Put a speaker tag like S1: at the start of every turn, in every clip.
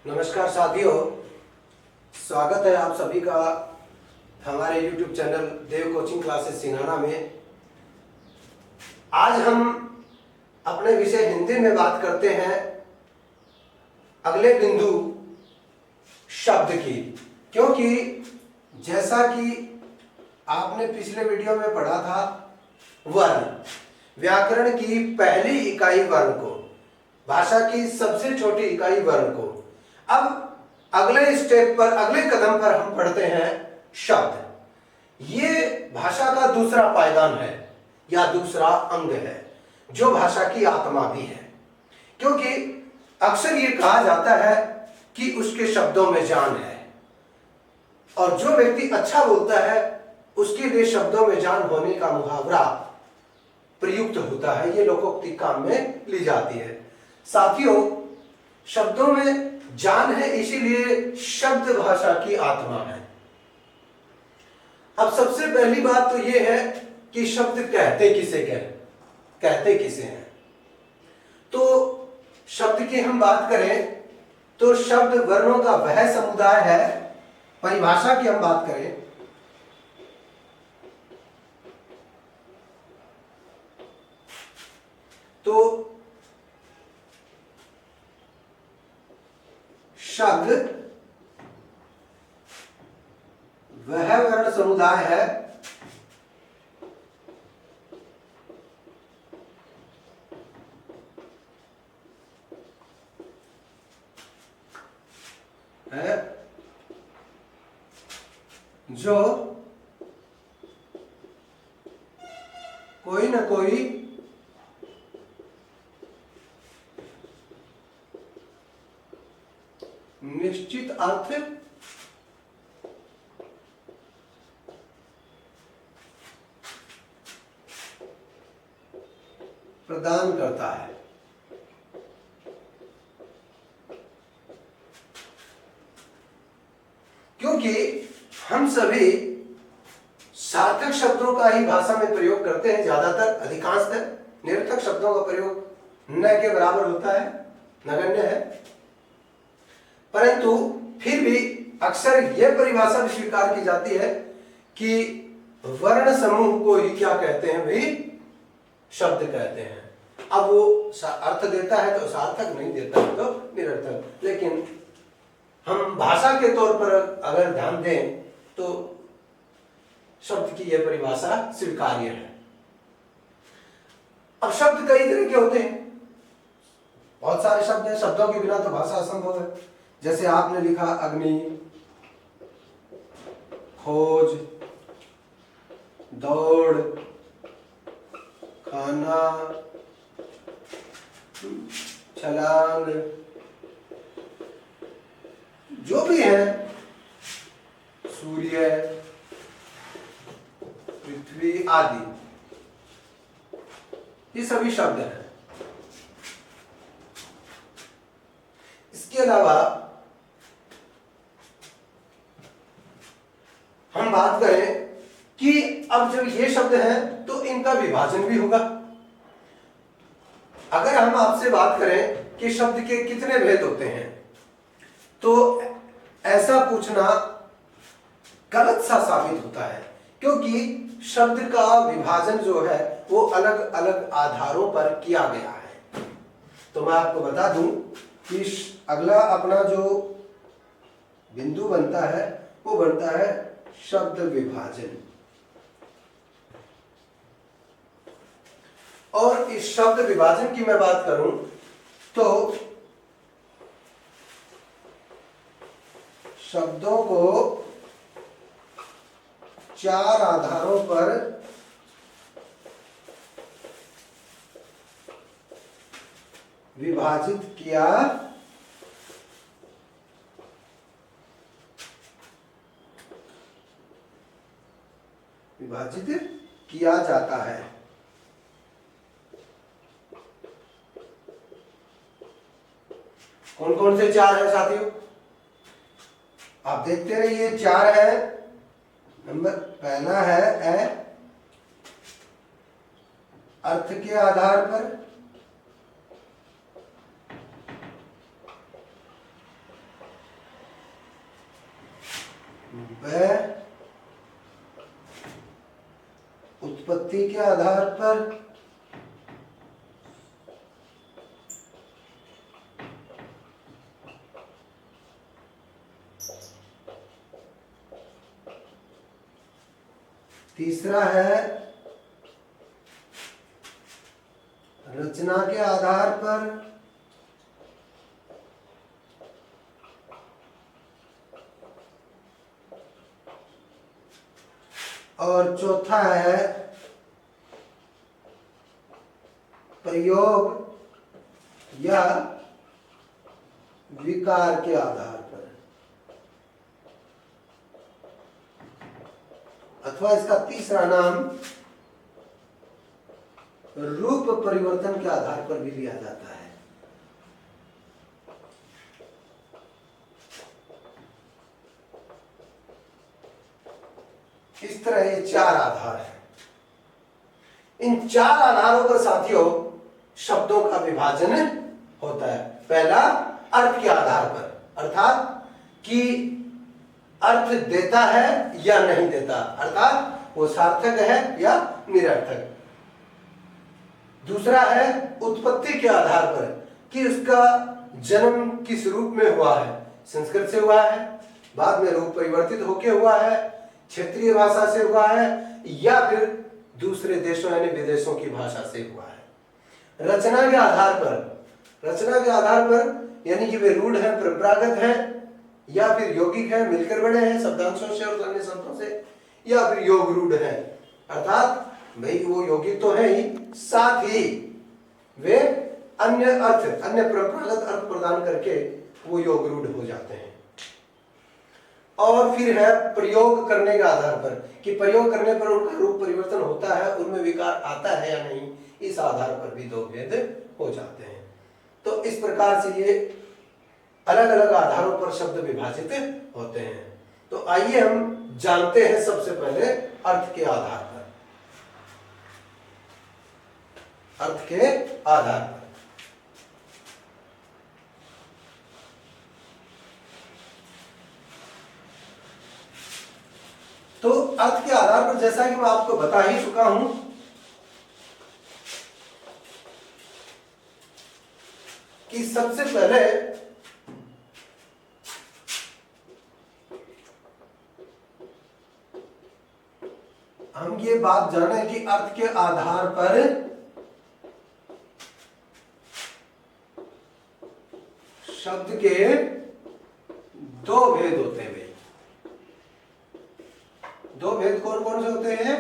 S1: नमस्कार साथियों, स्वागत है आप सभी का हमारे YouTube चैनल देव कोचिंग क्लासेस सिनाना में। आज हम अपने विषय हिंदी में बात करते हैं अगले बिंदु शब्द की, क्योंकि जैसा कि आपने पिछले वीडियो में पढ़ा था, वर्ण व्याकरण की पहली इकाई वर्ण को, भाषा की सबसे छोटी इकाई वर्ण को। अब अगले स्टेप पर, अगले कदम पर हम पढ़ते हैं शब्द। ये भाषा का दूसरा पायदान है या दूसरा अंग है, जो भाषा की आत्मा भी है, क्योंकि अक्सर ये कहा जाता है कि उसके शब्दों में जान है, और जो व्यक्ति अच्छा बोलता है उसके लिए शब्दों में जान होने का मुहावरा प्रयुक्त होता है। ये लोकोक्ति काम में ली जाती है। साथियों, शब्दों में जान है, इसीलिए शब्द भाषा की आत्मा है। अब सबसे पहली बात तो यह है कि शब्द कहते किसे हैं। तो शब्द की हम बात करें तो शब्द वर्णों का वह समुदाय है। परिभाषा की हम बात करें तो शब्द वह वर्ण समुदाय है जो कोई न कोई निश्चित अर्थ प्रदान करता है। क्योंकि हम सभी सार्थक शब्दों का ही भाषा में प्रयोग करते हैं, ज्यादातर अधिकांशतः निरर्थक शब्दों का प्रयोग न के बराबर होता है, नगण्य है। परंतु फिर भी अक्सर यह परिभाषा भी स्वीकार की जाती है कि वर्ण समूह को ही क्या कहते हैं भाई, शब्द कहते हैं। अब वो अर्थ देता है तो सार्थक, नहीं देता है तो निरर्थक। लेकिन हम भाषा के तौर पर अगर ध्यान दें तो शब्द की यह परिभाषा स्वीकार्य है। अब शब्द कई तरह के होते हैं, बहुत सारे शब्द हैं। शब्दों के बिना तो भाषा असंभव है। जैसे आपने लिखा अग्नि, खोज, दौड़, खाना, छलांग, जो भी है, सूर्य, पृथ्वी आदि, ये सभी शब्द हैं। इसके अलावा हम बात करें कि अब जब ये शब्द हैं तो इनका विभाजन भी होगा। अगर हम आपसे बात करें कि शब्द के कितने भेद होते हैं, तो ऐसा पूछना गलत सा साबित होता है, क्योंकि शब्द का विभाजन जो है वो अलग अलग आधारों पर किया गया है। तो मैं आपको बता दूं कि अगला अपना जो बिंदु बनता है वो बनता है शब्द विभाजन। और इस शब्द विभाजन की मैं बात करूं तो शब्दों को चार आधारों पर विभाजित किया जाता है। कौन कौन से चार है साथियों? आप देखते रहिए, चार है। नंबर पहला है अर्थ के आधार पर, वह उत्पत्ति के आधार पर तीसरा है रचना के आधार पर और चौथा है प्रयोग या विकार के आधार पर, अथवा इसका तीसरा नाम रूप परिवर्तन के आधार पर भी लिया जाता है। इस तरह ये चार आधार हैं। इन चार आधारों पर साथियों शब्दों का विभाजन होता है। पहला अर्थ के आधार पर, अर्थात कि अर्थ देता है या नहीं देता, अर्थात वो सार्थक है या निरर्थक। दूसरा है उत्पत्ति के आधार पर कि उसका जन्म किस रूप में हुआ है, संस्कृत से हुआ है, बाद में रूप परिवर्तित होकर हुआ है, क्षेत्रीय भाषा से हुआ है, या फिर दूसरे देशों यानी विदेशों की भाषा से हुआ है। रचना के आधार पर, रचना के आधार पर यानी कि वे रूढ़ है, परंपरागत है, या फिर यौगिक है, मिलकर बने हैं शब्दांशों से और अन्य शब्दों से, या फिर योग रूढ़ है, अर्थात भाई वो यौगिक तो है ही, साथ ही वे अन्य अर्थ, अन्य परंपरागत अर्थ प्रदान करके वो योग रूढ़ हो जाते हैं। और फिर है प्रयोग करने के आधार पर कि प्रयोग करने पर उनका रूप परिवर्तन होता है, उनमें विकार आता है या नहीं, इस आधार पर भी दो भेद हो जाते हैं। तो इस प्रकार से ये अलग अलग आधारों पर शब्द विभाजित होते हैं। तो आइए हम जानते हैं सबसे पहले अर्थ के आधार पर, अर्थ के आधार पर। तो अर्थ के आधार पर जैसा कि मैं आपको बता ही चुका हूं कि सबसे पहले हम ये बात जाने कि अर्थ के आधार पर शब्द के दो भेद होते हैं। दो भेद कौन कौन से होते हैं?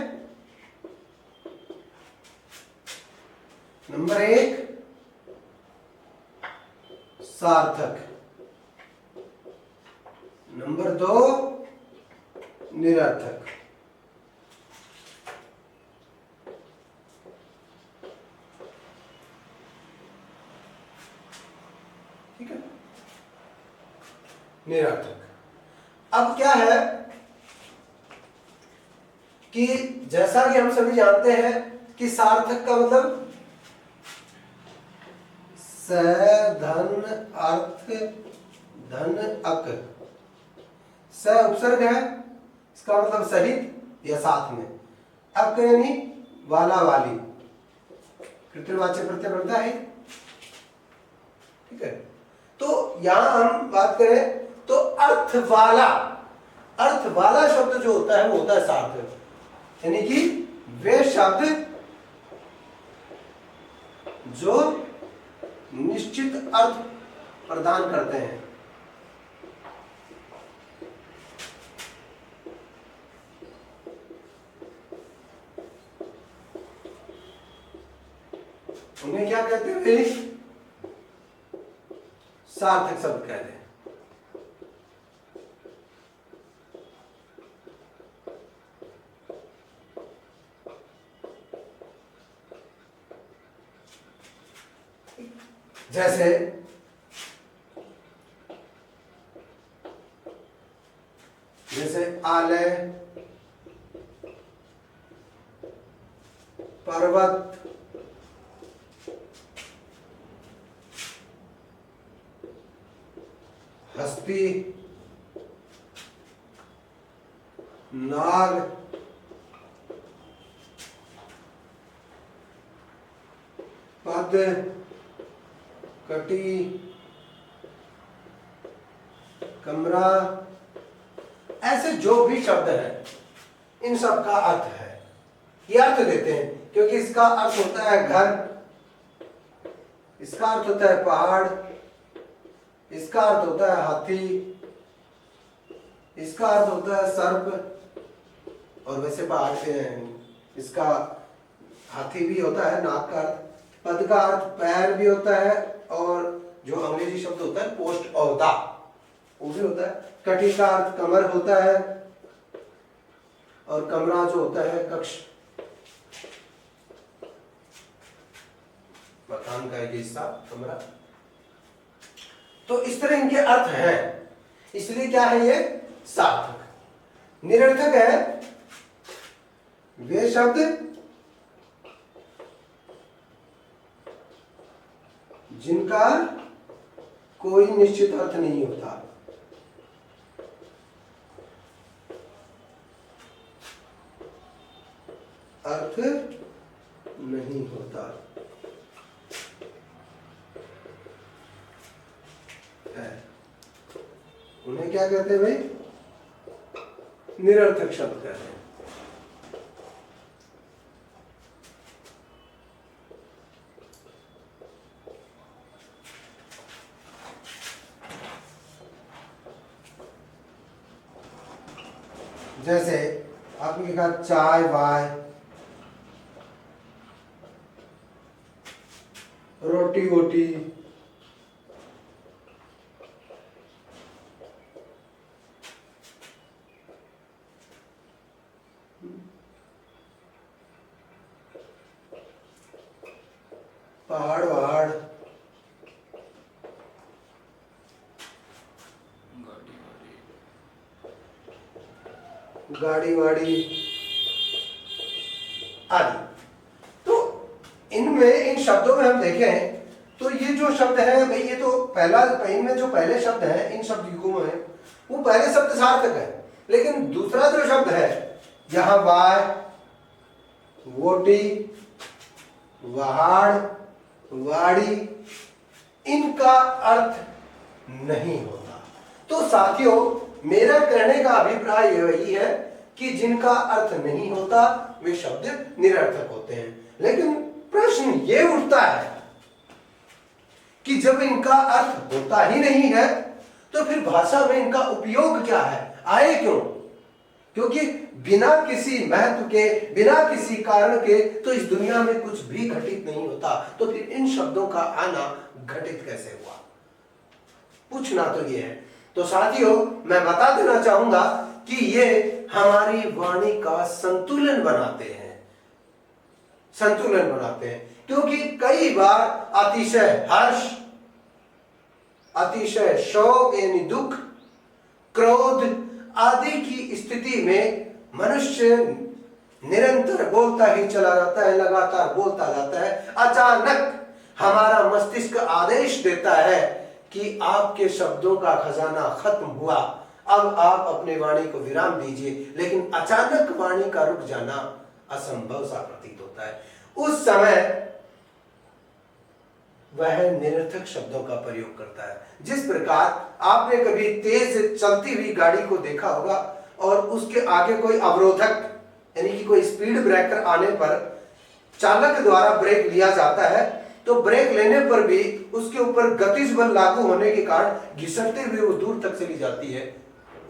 S1: नंबर एक सार्थक, नंबर दो निरर्थक। ठीक है, निरर्थक। अब क्या है कि जैसा कि हम सभी जानते हैं कि सार्थक का मतलब स धन अर्थ धन अक, स उपसर्ग है, इसका मतलब सहित या साथ में, अक यानी वाला वाली, कृत्रिवाच्य प्रत्यय बनता है। ठीक है, तो यहां हम बात करें तो अर्थ वाला, अर्थ वाला शब्द जो होता है वो होता है सार्थक, यानी कि वे शब्द जो निश्चित अर्थ प्रदान करते हैं। उन्हें क्या कहते हैं? सार्थक शब्द कहते हैं। जैसे जैसे आलय, पर्वत, हस्ती, नाग, पद, कटी, कमरा, ऐसे जो भी शब्द है इन सब का अर्थ है, ये अर्थ देते हैं। क्योंकि इसका अर्थ होता है घर, इसका अर्थ होता है पहाड़, इसका अर्थ होता है हाथी, इसका अर्थ होता है सर्प, और वैसे पहाड़ पे इसका हाथी भी होता है, नाक का अर्थ। पद का अर्थ पैर भी होता है, और जो अंग्रेजी शब्द होता है पोस्ट ऑफ द, वो भी होता है। कटी का अर्थ कमर होता है, और कमरा जो होता है कक्ष, मकान का एक हिस्सा कमरा। तो इस तरह इनके अर्थ हैं, इसलिए क्या है ये सार्थक। निरर्थक है वे शब्द जिनका कोई निश्चित अर्थ नहीं होता। अर्थ नहीं होता है, उन्हें क्या कहते हैं भाई? निरर्थक शब्द कहते हैं। जैसे आपने कहा चाय वाय, रोटी वोटी, पहाड़ वहाड़, गाड़ी वाड़ी आदि। तो इनमें, इन शब्दों में हम देखें तो ये जो शब्द है भाई, ये तो पहला, इनमें जो पहले शब्द है इन शब्द युगों में, वो पहले शब्द सार्थक है। लेकिन दूसरा जो शब्द है यहां वाय, वोटी, वहाड़, वाड़ी, इनका अर्थ नहीं होता। तो साथियों, मेरा कहने का अभिप्राय यही है कि जिनका अर्थ नहीं होता वे शब्द निरर्थक होते हैं। लेकिन प्रश्न ये उठता है कि जब इनका अर्थ होता ही नहीं है तो फिर भाषा में इनका उपयोग क्या है, आए क्यों? क्योंकि बिना किसी महत्व के, बिना किसी कारण के तो इस दुनिया में कुछ भी घटित नहीं होता। तो फिर इन शब्दों का आना घटित कैसे हुआ? पूछना तो ये है। तो साथियों, मैं बता देना चाहूंगा कि ये हमारी वाणी का संतुलन बनाते हैं, संतुलन बनाते हैं। क्योंकि कई बार अतिशय हर्ष, अतिशय शोक यानी दुख, क्रोध आदि की स्थिति में मनुष्य निरंतर बोलता ही चला जाता है, लगातार बोलता जाता है। अचानक हमारा मस्तिष्क आदेश देता है कि आपके शब्दों का खजाना खत्म हुआ, अब आप अपने वाणी को विराम दीजिए। लेकिन अचानक वाणी का रुक जाना असंभव सा प्रतीत होता है। उस समय वह निरर्थक शब्दों का प्रयोग करता है। जिस प्रकार आपने कभी तेज चलती हुई गाड़ी को देखा होगा और उसके आगे कोई अवरोधक यानी कि कोई स्पीड ब्रेकर आने पर चालक द्वारा ब्रेक लिया जाता है, तो ब्रेक लेने पर भी उसके ऊपर गतिज बल लागू होने के कारण घिसटते हुए वो दूर तक चली जाती है,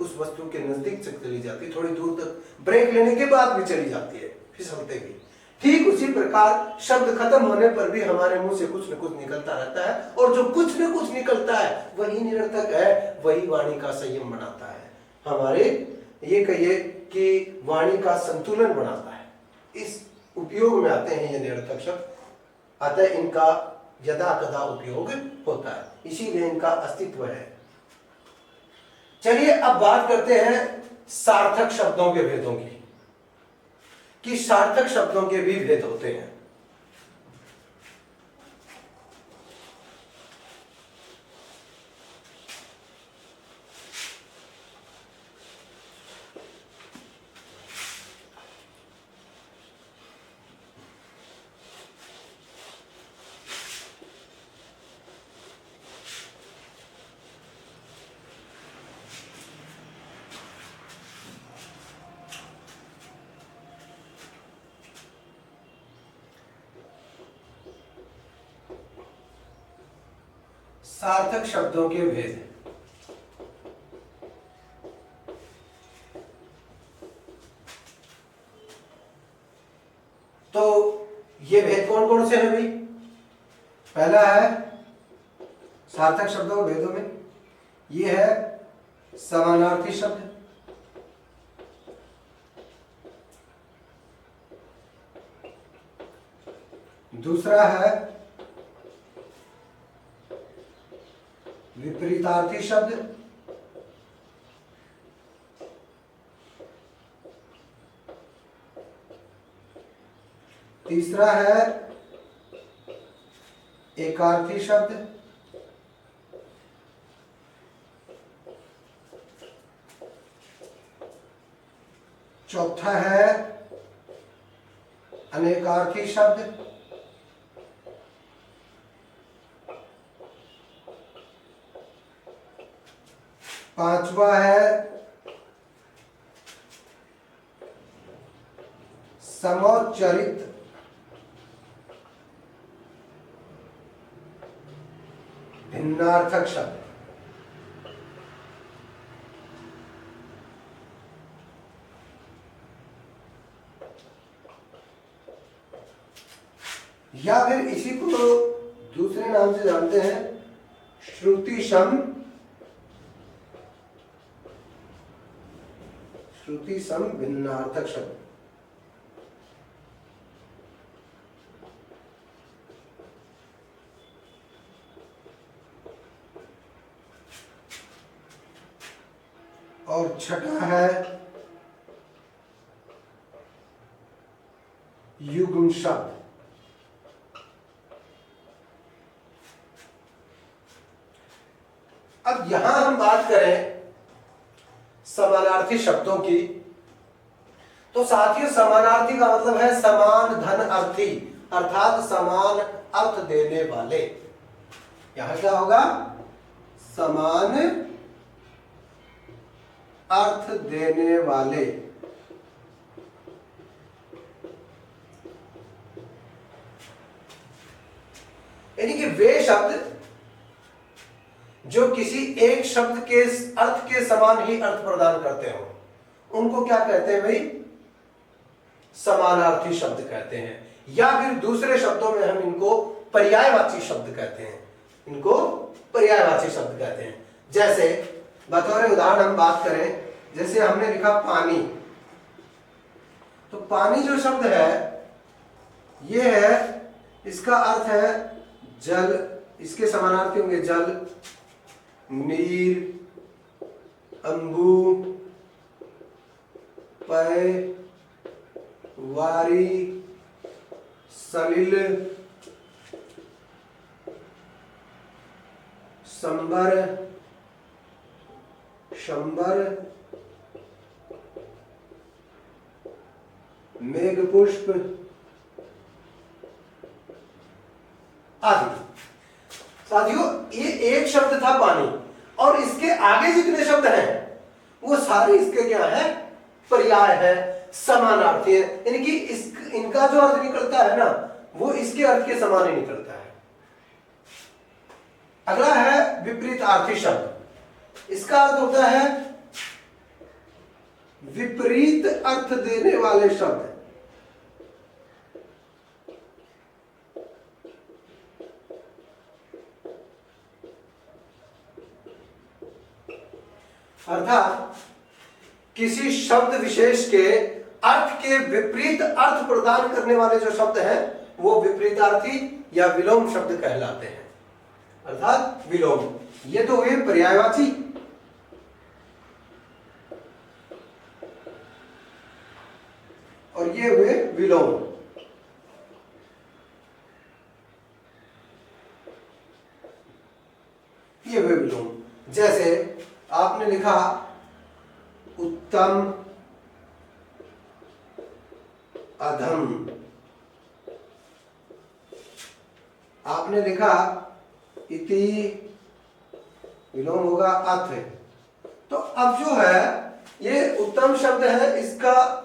S1: उस वस्तु के नजदीक से चली जाती है, थोड़ी दूर तक ब्रेक लेने के बाद भी चली जाती है, फिसलते भी। ठीक उसी प्रकार शब्द खत्म होने पर भी हमारे मुंह से कुछ न कुछ निकलता रहता है, और जो कुछ न कुछ निकलता है वही निरर्थक है, वही वाणी का संयम बनाता है, हमारे ये कहिए कि वाणी का संतुलन बनाता है। इस उपयोग में आते हैं ये निरर्थक शब्द, अतः इनका यदा कदा उपयोग होता है, इसीलिए इनका अस्तित्व है। चलिए अब बात करते हैं सार्थक शब्दों के भेदों की, कि सार्थक शब्दों के भी भेद होते हैं। सार्थक शब्दों के भेद। तो ये भेद कौन कौन से हैं भाई? पहला है सार्थक शब्दों के भेदों में ये है समानार्थी शब्द, दूसरा है विपरीतार्थी शब्द, तीसरा है एकार्थी शब्द, चौथा है अनेकार्थी शब्द, पांचवा है समोच्चरित भिन्नार्थक शब्द। या फिर इसी को दूसरे नाम से जानते हैं श्रुति सम भिन्नार्थक शब्द। और छठा है युग्म शब्द। अब यहां हम बात करें समानार्थी शब्दों की, तो साथियों समानार्थी का मतलब है समान धन अर्थी, अर्थात समान अर्थ देने वाले। यहां क्या होगा? समान अर्थ देने वाले। यानी कि वे शब्द जो किसी एक शब्द के अर्थ के समान ही अर्थ प्रदान करते हो, उनको क्या कहते हैं भाई? समानार्थी शब्द कहते हैं। या फिर दूसरे शब्दों में हम इनको पर्यायवाची शब्द कहते हैं, इनको पर्यायवाची शब्द कहते हैं। जैसे बतौर उदाहरण हम बात करें, जैसे हमने लिखा पानी, तो पानी जो शब्द है ये है, इसका अर्थ है जल, इसके समानार्थी होंगे जल, नीर, अंबु, पय, वारी, सलिल, संबर, शंबर, मेघपुष्प आदि। साथियों ये एक शब्द था पानी, और इसके आगे जितने शब्द हैं वो सारे इसके क्या है? पर्याय है, समानार्थी है। यानी कि इनका जो अर्थ निकलता है ना, वो इसके अर्थ के समान ही निकलता है। अगला है विपरीतार्थी शब्द। इसका अर्थ होता है विपरीत अर्थ देने वाले शब्द। अर्थात किसी शब्द विशेष के अर्थ के विपरीत अर्थ प्रदान करने वाले जो शब्द हैं वो विपरीतार्थी या विलोम शब्द कहलाते हैं। अर्थात विलोम, ये तो हुए पर्यायवाची। और ये हुए विलोम। ये हुए विलोम। जैसे आपने लिखा उत्तम, अधम, आपने लिखा इति, विलोम होगा अथ। तो अब जो है ये उत्तम शब्द है, इसका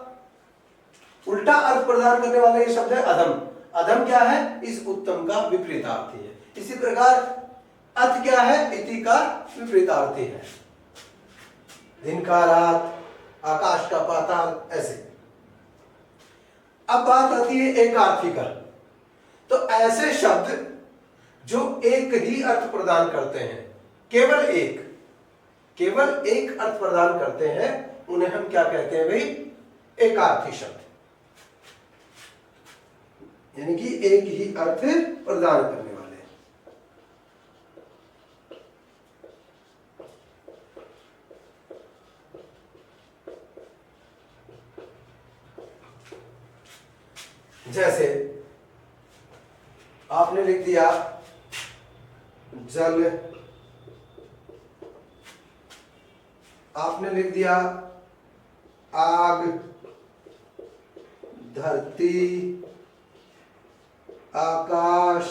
S1: उल्टा अर्थ प्रदान करने वाला ये शब्द है अधम। अधम क्या है? इस उत्तम का विपरीतार्थी है। इसी प्रकार अत क्या है? इति का विपरीतार्थी है। दिन का रात, आकाश का पाताल, ऐसे। अब बात आती है एकार्थी का। तो ऐसे शब्द जो एक ही अर्थ प्रदान करते हैं, केवल एक अर्थ प्रदान करते हैं, उन्हें हम क्या कहते हैं भाई? एकार्थी शब्द, यानी कि एक ही अर्थ प्रदान करने वाले। जैसे आपने लिख दिया जल, आपने लिख दिया आग, धरती, आकाश,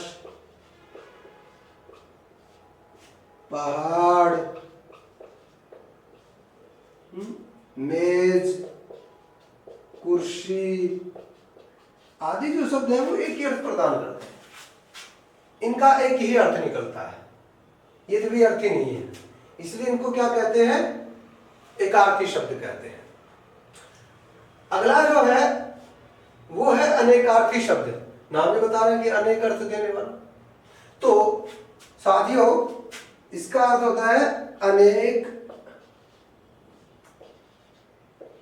S1: पहाड़, मेज, कुर्सी आदि जो शब्द है वो एक ही अर्थ प्रदान करते हैं। इनका एक ही अर्थ निकलता है, ये तो भी अर्थ ही नहीं है, इसलिए इनको क्या कहते हैं? एकार्थी शब्द कहते हैं। अगला जो है वो है अनेकार्थी शब्द। नाम भी बता रहे हैं कि अनेक अर्थ देने वाला। तो साथियों, इसका अर्थ होता है अनेक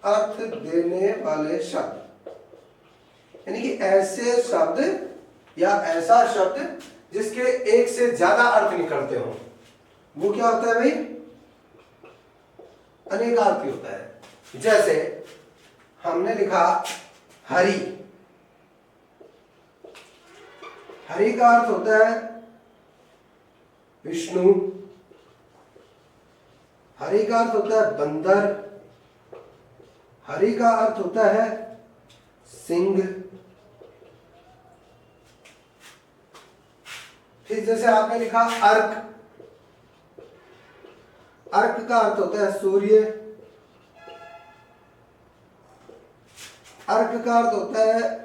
S1: अर्थ देने वाले शब्द, यानी कि ऐसे शब्द या ऐसा शब्द जिसके एक से ज्यादा अर्थ निकलते हो, वो क्या होता है भाई? अनेकार्थी होता है। जैसे हमने लिखा हरि, हरि का अर्थ होता है विष्णु, हरि का अर्थ होता है बंदर, हरि का अर्थ होता है सिंह। फिर जैसे आपने लिखा अर्क, अर्क का अर्थ होता है सूर्य, अर्क का अर्थ होता है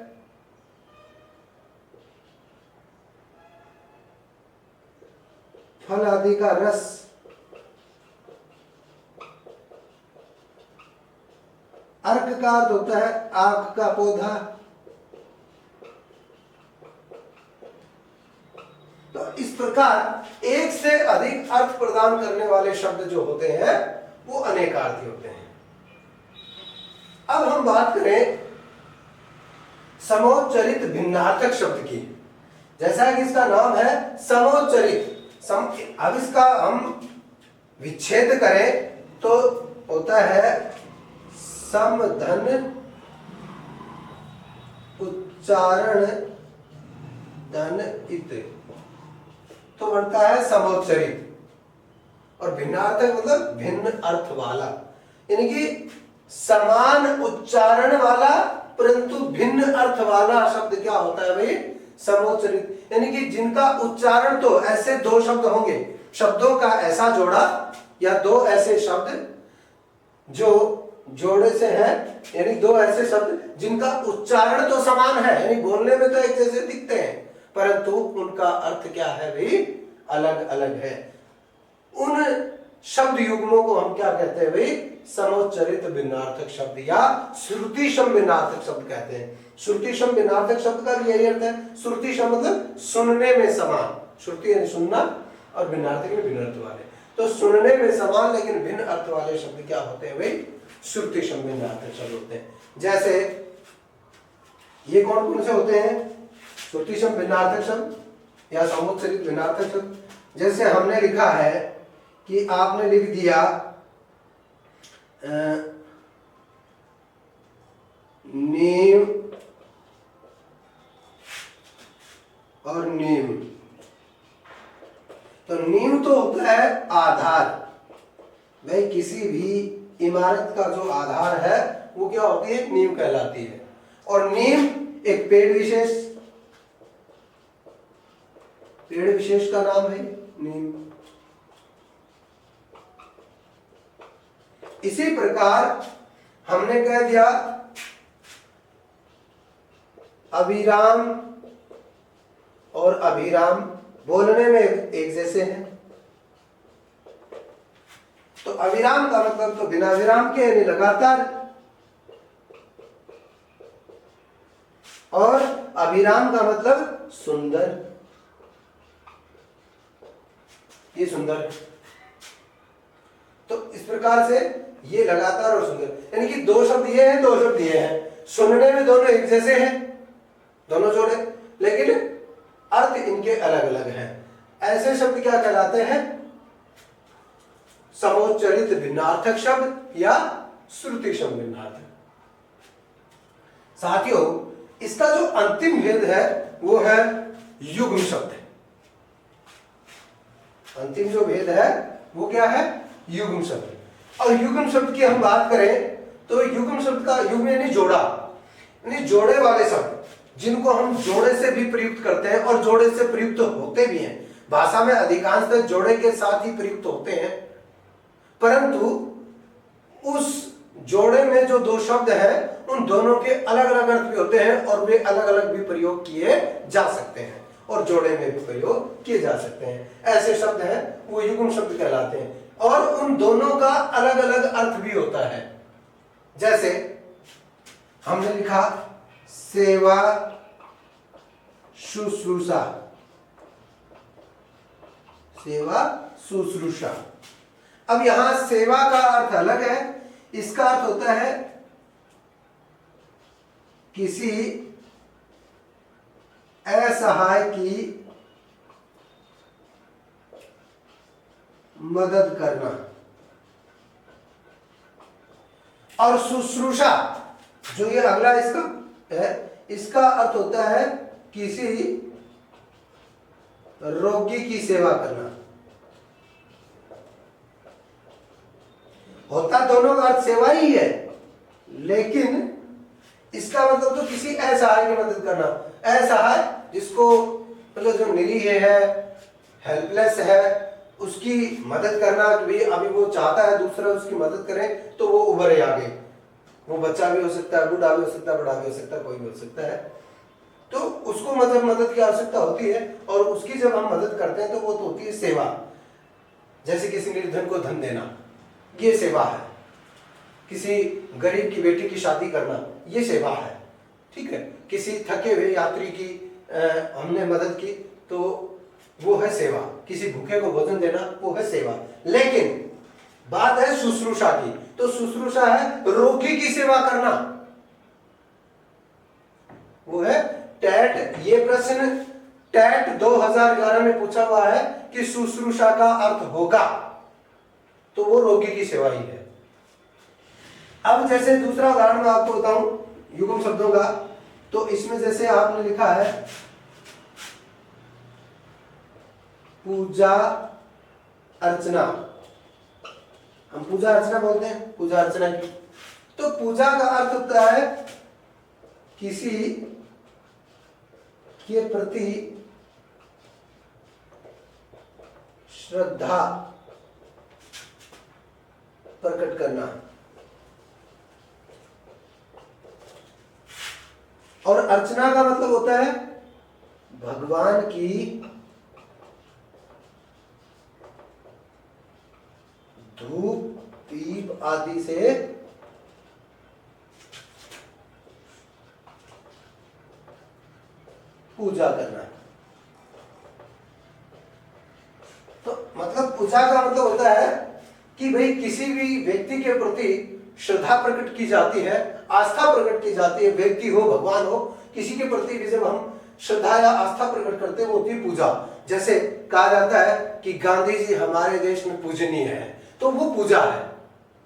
S1: फल आदि का रस, अर्क का अर्थ होता है आख का पौधा। तो इस प्रकार एक से अधिक अर्थ प्रदान करने वाले शब्द जो होते हैं वो अनेकार्थी होते हैं। अब हम बात करें समोच्चरित भिन्नार्थक शब्द की। जैसा कि इसका नाम है समोच्चरित, अब इसका हम विच्छेद करें तो होता है समधन उच्चारण धन इत, तो बनता है समोच्चरित। और भिन्नार्थक मतलब भिन्न अर्थ वाला, यानी कि समान उच्चारण वाला परंतु भिन्न अर्थ वाला शब्द क्या होता है भाई? समोच्चरित। यानी कि जिनका उच्चारण तो ऐसे दो शब्द होंगे, शब्दों का ऐसा जोड़ा या दो ऐसे शब्द जो जोड़े से हैं, यानी दो ऐसे शब्द जिनका उच्चारण तो समान है, यानी बोलने में तो एक जैसे दिखते हैं परंतु उनका अर्थ क्या है भाई? अलग अलग है। उन शब्द युग्मों को हम क्या कहते हैं भाई? समोच्चरित भिन्नार्थक शब्द या श्रुतिशम भिन्नार्थक शब्द कहते हैं। श्रुतिशम भिन्नार्थक शब्द का भी यही अर्थ है। श्रुतिशम मतलब सुनने में समान, श्रुति यानी सुनना और भिन्नार्थक में भिन्न अर्थ वाले। तो सुनने में समान लेकिन भिन्न अर्थ वाले शब्द क्या होते हैं भाई? श्रुतिशम भिन्नार्थक शब्द होते हैं। जैसे ये कौन कौन से होते हैं? श्रुतिशम भिन्नार्थक शब्द या समोच्चरित भिन्नार्थक शब्द। जैसे हमने लिखा है कि आपने लिख दिया नीम और नीम, तो नीम तो होता है आधार। भाई किसी भी इमारत का जो आधार है वो क्या होती है? नीम कहलाती है। और नीम एक पेड़ विशेष, पेड़ विशेष का नाम है नीम। इसी प्रकार हमने कह दिया अभिराम और अभिराम बोलने में एक जैसे हैं तो अविराम का मतलब तो बिना विराम के यानी लगातार, और अभिराम का मतलब सुंदर, ये सुंदर। तो इस प्रकार से ये लगातार और सुंदर, यानी कि दो शब्द ये हैं, दो शब्द ये हैं, सुनने में दोनों एक जैसे हैं, दोनों जोड़े, लेकिन अर्थ इनके अलग अलग हैं। ऐसे शब्द क्या कहलाते हैं? समोच्चरित भिन्नार्थक शब्द या श्रुति शब्द भिन्नार्थक। साथियों, इसका जो अंतिम भेद है वो है युग्म शब्द। अंतिम जो भेद है वो क्या है? युग्म शब्द। और युग्म शब्द की हम बात करें तो युग्म शब्द का, युग्म यानी जोड़ा, यानी जोड़े वाले शब्द, जिनको हम जोड़े से भी प्रयुक्त करते हैं और जोड़े से प्रयुक्त होते भी हैं। भाषा में अधिकांशतः जोड़े के साथ ही प्रयुक्त होते हैं, परंतु उस जोड़े में जो दो शब्द हैं उन दोनों के अलग अलग अर्थ भी होते हैं और वे अलग अलग भी प्रयोग किए जा सकते हैं और जोड़े में भी प्रयोग किए जा सकते हैं। ऐसे शब्द हैं वो युग्म शब्द कहलाते हैं और उन दोनों का अलग अलग अर्थ भी होता है। जैसे हमने लिखा सेवा शुश्रूषा, सेवा शुश्रूषा। अब यहां सेवा का अर्थ अलग है, इसका अर्थ होता है किसी असहाय की मदद करना, और शुश्रूषा जो ये अगला इसका है, इसका अर्थ होता है किसी रोगी की सेवा करना। होता दोनों का अर्थ सेवा ही है, लेकिन इसका मतलब तो किसी असहाय की मदद करना। असहाय जिसको मतलब जो निरीह है, हेल्पलेस है, उसकी मदद करना कि भाई अभी वो चाहता है दूसरा उसकी मदद करे तो वो उभरे आगे। वो बच्चा भी हो सकता है, बूढ़ा भी हो सकता है, बड़ा भी हो सकता है, कोई भी हो सकता है, तो उसको मदद की आवश्यकता होती है और उसकी जब हम मदद करते हैं तो वो तो होती है सेवा। जैसे किसी निर्धन को धन देना, ये सेवा है। किसी गरीब की बेटी की शादी करना, ये सेवा है। ठीक है, किसी थके हुए यात्री की हमने मदद की तो वो है सेवा। किसी भूखे को भोजन देना वो है सेवा। लेकिन बात है शुश्रूषा की, तो शुश्रूषा है रोगी की सेवा करना, वो है टैट। ये प्रश्न टैट 2011 में पूछा हुआ है कि शुश्रूषा का अर्थ होगा, तो वो रोगी की सेवा ही है। अब जैसे दूसरा उदाहरण मैं आपको बताऊं युग्म शब्दों का, तो इसमें जैसे आपने लिखा है पूजा अर्चना, हम पूजा अर्चना बोलते हैं, पूजा अर्चना की। तो पूजा का अर्थ होता है किसी के प्रति श्रद्धा प्रकट करना, और अर्चना का मतलब होता है भगवान की धूप दीप आदि से पूजा करना। तो मतलब पूजा का मतलब होता है कि भाई किसी भी व्यक्ति के प्रति श्रद्धा प्रकट की जाती है, आस्था प्रकट की जाती है। व्यक्ति हो, भगवान हो, किसी के प्रति भी जब हम श्रद्धा या आस्था प्रकट करते हैं वो होती है पूजा। जैसे कहा जाता है कि गांधी जी हमारे देश में पूजनीय है, तो वो पूजा है,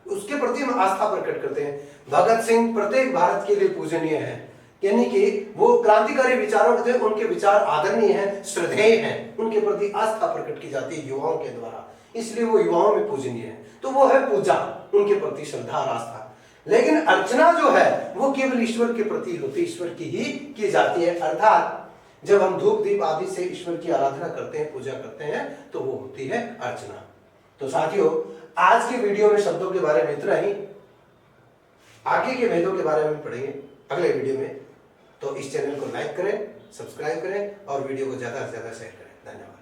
S1: उसके प्रति हम आस्था प्रकट करते हैं। भगत सिंह प्रत्येक भारत के लिए पूजनीय है, यानी कि वो क्रांतिकारी विचारों के थे, उनके विचार आदरणीय हैं, श्रद्धेय हैं, उनके प्रति आस्था प्रकट की जाती है युवाओं के द्वारा, इसलिए वो युवाओं में पूजनीय है। तो वो है पूजा, उनके प्रति श्रद्धा और आस्था। लेकिन अर्चना जो है वो केवल ईश्वर के प्रति होती है, ईश्वर की ही की जाती है। अर्थात जब हम धूप दीप आदि से ईश्वर की आराधना करते हैं, पूजा करते हैं, तो वो होती है अर्चना। तो साथियों, आज के वीडियो में शब्दों के बारे में इतना ही। आगे के भेदों के बारे में पढ़ेंगे अगले वीडियो में। तो इस चैनल को लाइक करें, सब्सक्राइब करें और वीडियो को ज्यादा से ज्यादा शेयर करें। धन्यवाद।